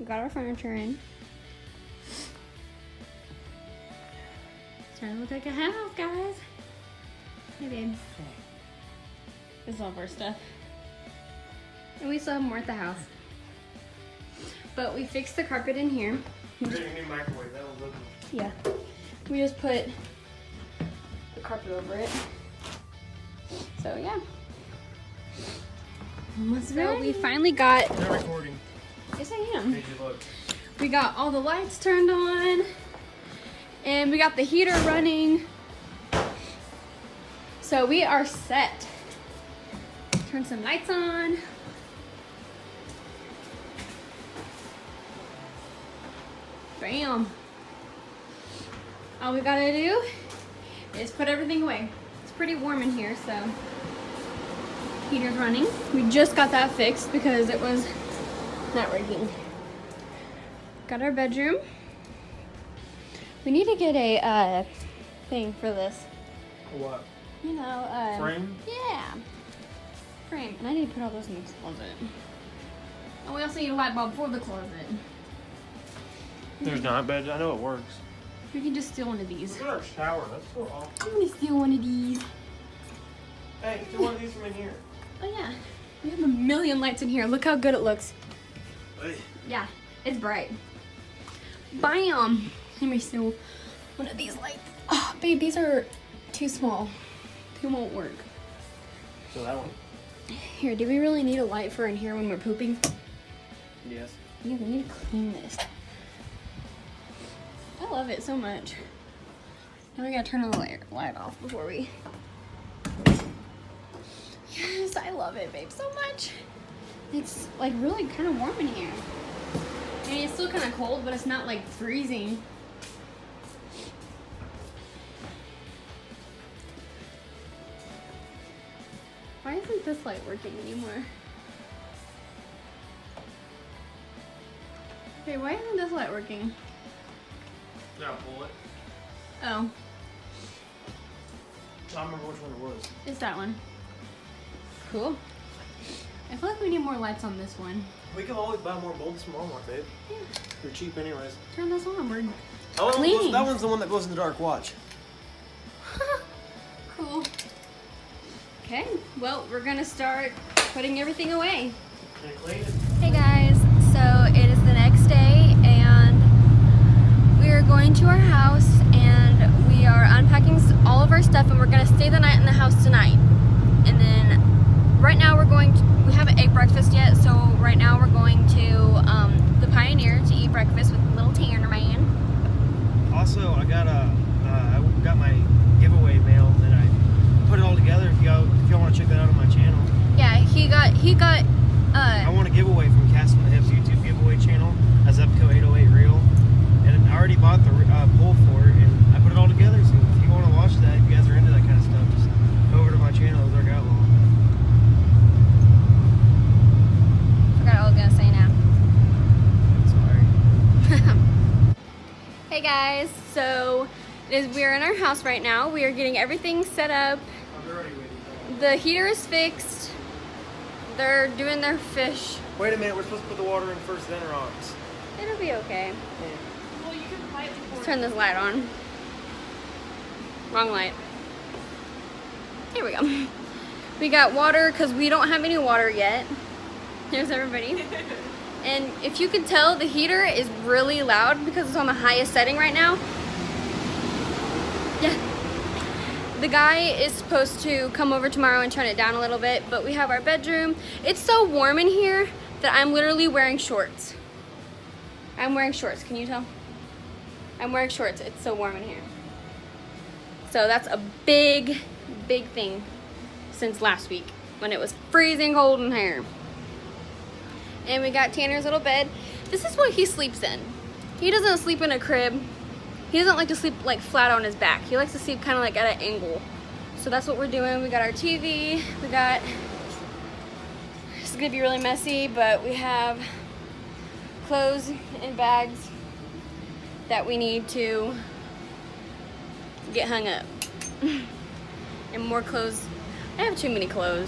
got our furniture in. It's starting to look like a house, guys. Hey, babe. This is all of our stuff. And we still have more at the house. But we fixed the carpet in here. We're getting a new microwave. That was looking. Yeah. We just put the carpet over it. So, yeah. Almost so we finally got... They're recording. Yes, I am. Did you look? We got all the lights turned on. And we got the heater running. So we are set. Turn some lights on. Bam. All we gotta do is put everything away. It's pretty warm in here, so heater's running. We just got that fixed because it was not working. Got our bedroom. We need to get a thing for this. What? You know, Frame? Yeah. Frame. And I need to put all those in the closet. And we also need a light bulb for the closet. There's not, but I know it works. We can just steal one of these. Look at our shower. That's so awesome. I'm gonna steal one of these. Hey, steal one of these from in here. Oh yeah. We have a million lights in here. Look how good it looks. Hey. Yeah, it's bright. Bam! Let me steal one of these lights. Oh, babe, these are too small. They won't work. So that one? Here, do we really need a light for in here when we're pooping? Yes. Yeah, we need to clean this. I love it so much. Now we gotta turn the light off before we... Yes, I love it, babe, so much. It's like really kind of warm in here. I mean, it's still kind of cold, but it's not like freezing. Why isn't this light working anymore? Okay, why isn't this light working? Now pull it. Oh, I don't remember which one it was. it's that one. Cool. I feel like we need more lights on this one. We can always buy more bulbs from Walmart, babe. Yeah. They're cheap anyways. Turn this on. We're Oh, cleaning. that one's the one that goes in the dark. Watch. cool. Okay, well, we're gonna start putting everything away. Can you clean it? Hey guys, so it is the next day and we are going to our house and we are unpacking all of our stuff and we're gonna stay the night in the house tonight. And then right now we haven't ate breakfast yet, so right now we're going to the Pioneer to eat breakfast with little Tanner Man. Also, I got my giveaway mail and I put it all together. If y'all want to check that out on my channel. Yeah, he got I want a giveaway from Cast on the Hips YouTube giveaway channel as Epco 808 Reel, and I already bought the pull for it, and I put it all together. So if you want to watch that, if you guys are into that kind of stuff, just go over to my channel, Ozark Outlaw. Forgot what I was gonna say now. Sorry. Hey guys, so we're in our house right now. We are getting everything set up. I'm already waiting. The heater is fixed. They're doing their fish. Wait a minute, we're supposed to put the water in first, then rocks. It'll be okay. Well, you can buy it before. Let's turn this light on. Wrong light. Here we go. We got water because we don't have any water yet. Here's everybody. And if you can tell, the heater is really loud because it's on the highest setting right now. Yeah. The guy is supposed to come over tomorrow and turn it down a little bit, but we have our bedroom. It's so warm in here that I'm literally wearing shorts. I'm wearing shorts, can you tell? I'm wearing shorts, it's so warm in here. So that's a big, big thing since last week when it was freezing cold in here. And we got Tanner's little bed. This is what he sleeps in. He doesn't sleep in a crib. He doesn't like to sleep like flat on his back. He likes to sleep kind of like at an angle. So that's what we're doing. We got our TV. We got, this is gonna be really messy, but we have clothes in bags that we need to get hung up. And more clothes. I have too many clothes.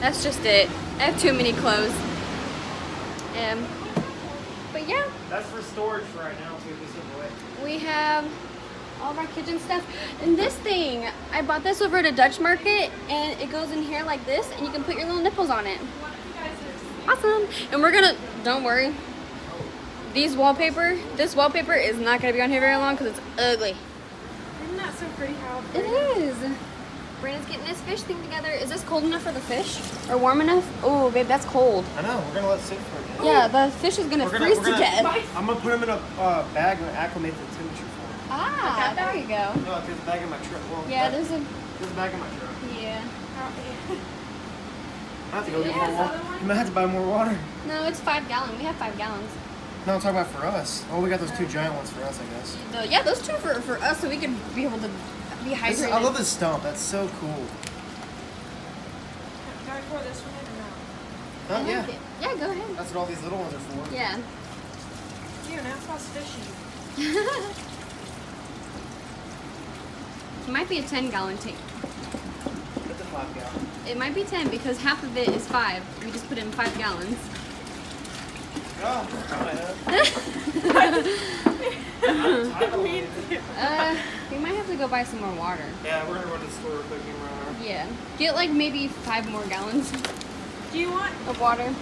That's just it. I have too many clothes. But yeah, That's for storage for right now, so we just give away. we have all of our kitchen stuff. And this thing, I bought this over at a Dutch market, and it goes in here like this, and you can put your little nipples on it. Awesome. And we're gonna, don't worry, this wallpaper is not gonna be on here very long because it's ugly. Isn't that so pretty how It is. Brandon's getting his fish thing together. Is this cold enough for the fish? Or warm enough? Oh, babe, that's cold. I know, we're gonna let it sit for a bit. Yeah, the fish is gonna freeze to death. I'm gonna put them in a bag and acclimate the temperature for them. Ah, there you go. No, there's a bag in my truck. Well, Yeah, there's a, there's a bag in my truck. yeah. I have to go get more Yes, water. other one? You might have to buy more water. No, it's 5 gallon. We have 5 gallons. No, I'm talking about for us. Oh, we got those 2 giant ones for us, I guess. Yeah, those two for us so we can be able to be hydrated. I love this stump. That's so cool. Can I pour this one in or no? Oh, I like yeah. it. Yeah, go ahead. That's what all these little ones are for. Yeah. Ew, now it smells fishy. It might be a 10 gallon tank. It's a 5 gallon. It might be 10 because half of it is 5. We just put in 5 gallons. Oh, We might have to go buy some more water. yeah, we're gonna run to the store real quick and run our. Yeah. Get like maybe 5 more gallons Do you want? of water.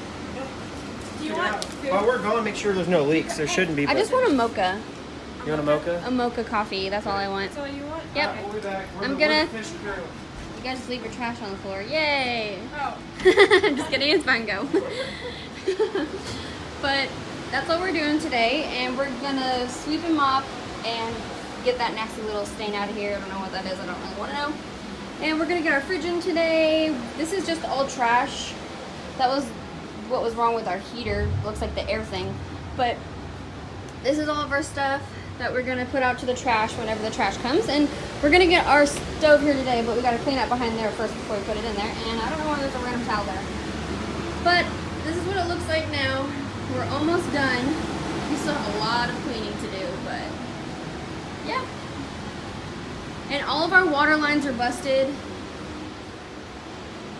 Do you want? While we're going, make sure there's no leaks. There shouldn't be. I just want a mocha. You want a mocha? A mocha coffee. That's all I want. That's all you want? Yep. Okay. We'll be back. I'm gonna- Fish crew. You guys just leave your trash on the floor. Yay! Oh. Just kidding, it's fine, go. But that's what we're doing today, and we're gonna sweep and mop and get that nasty little stain out of here. I don't know what that is, I don't really want to know. And we're gonna get our fridge in today. This is just all trash. That was what was wrong with our heater. Looks like the air thing. But this is all of our stuff that we're gonna put out to the trash whenever the trash comes. And we're gonna get our stove here today, but we gotta clean up behind there first before we put it in there. And I don't know why there's a random towel there. But this is what it looks like now. We're almost done. We still have a lot of cleaning to do, but yeah. And all of our water lines are busted.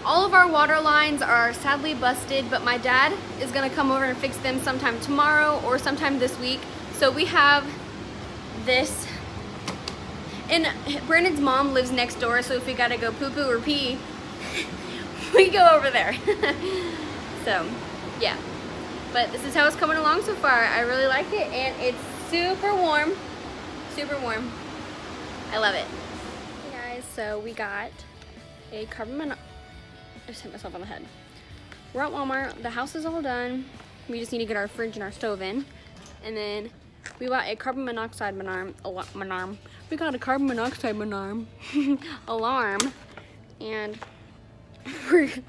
All of our water lines are sadly busted, but my dad is gonna come over and fix them sometime tomorrow or sometime this week. So we have this. And Brandon's mom lives next door, so if we gotta go poo-poo or pee, we go over there. So, yeah. But this is how it's coming along so far. I really like it, and it's super warm. Super warm. I love it. Hey guys, so we got a carbon monoxide. I just hit myself on the head. We're at Walmart. The house is all done. We just need to get our fridge and our stove in. And then we bought a carbon monoxide alarm. We got a carbon monoxide alarm. And we're gonna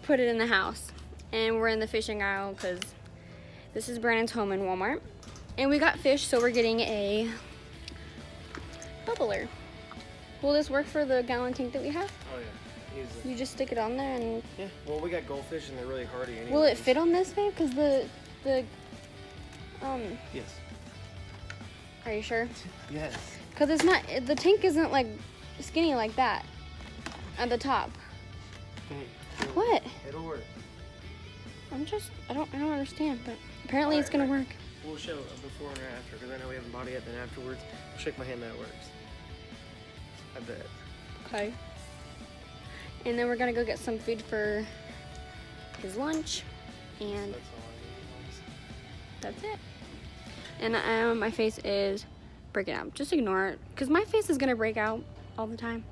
put it in the house. And we're in the fishing aisle because this is Brandon's home in Walmart. And we got fish, so we're getting a bubbler. Will this work for the gallon tank that we have? Oh yeah, easily. You just stick it on there and... Yeah. Well, we got goldfish and they're really hardy anyway. Will it fit on this, babe? Because Yes. are you sure? Yes. Because it's not, the tank isn't like skinny like that at the top. What? It'll work. I don't understand, but apparently it's gonna work. We'll show a before and after, because I know we haven't bought it yet. Then afterwards, I'll shake my hand that it works. I bet. Okay. And then we're gonna go get some food for his lunch, and That's all I that's it. And my face is breaking out. Just ignore it, because my face is gonna break out all the time.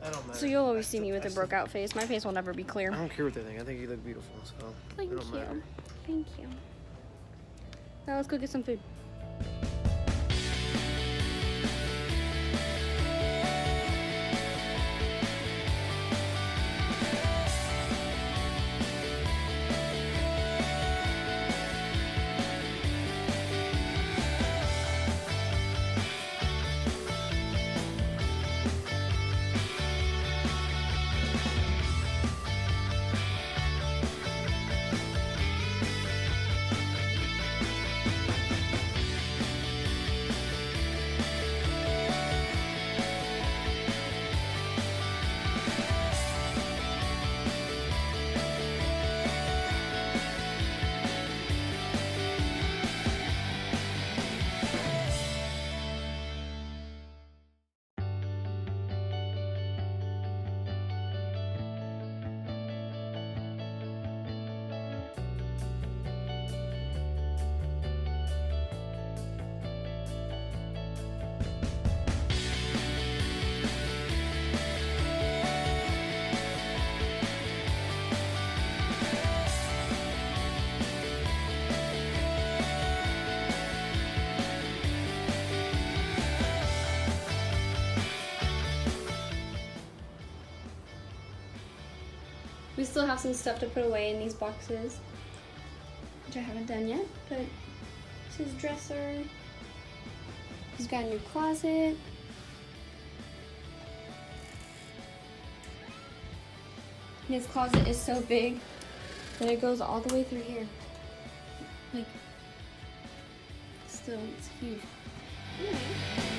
need. I don't matter. So you'll always see me with a broke out face. My face will never be clear. I don't care what they think. I think you look beautiful, so Thank it don't you. matter. Thank you. Now let's go get some food. We still have some stuff to put away in these boxes, which I haven't done yet, but this is his dresser. He's got a new closet. And his closet is so big that it goes all the way through here. Like, still, it's huge. Anyway.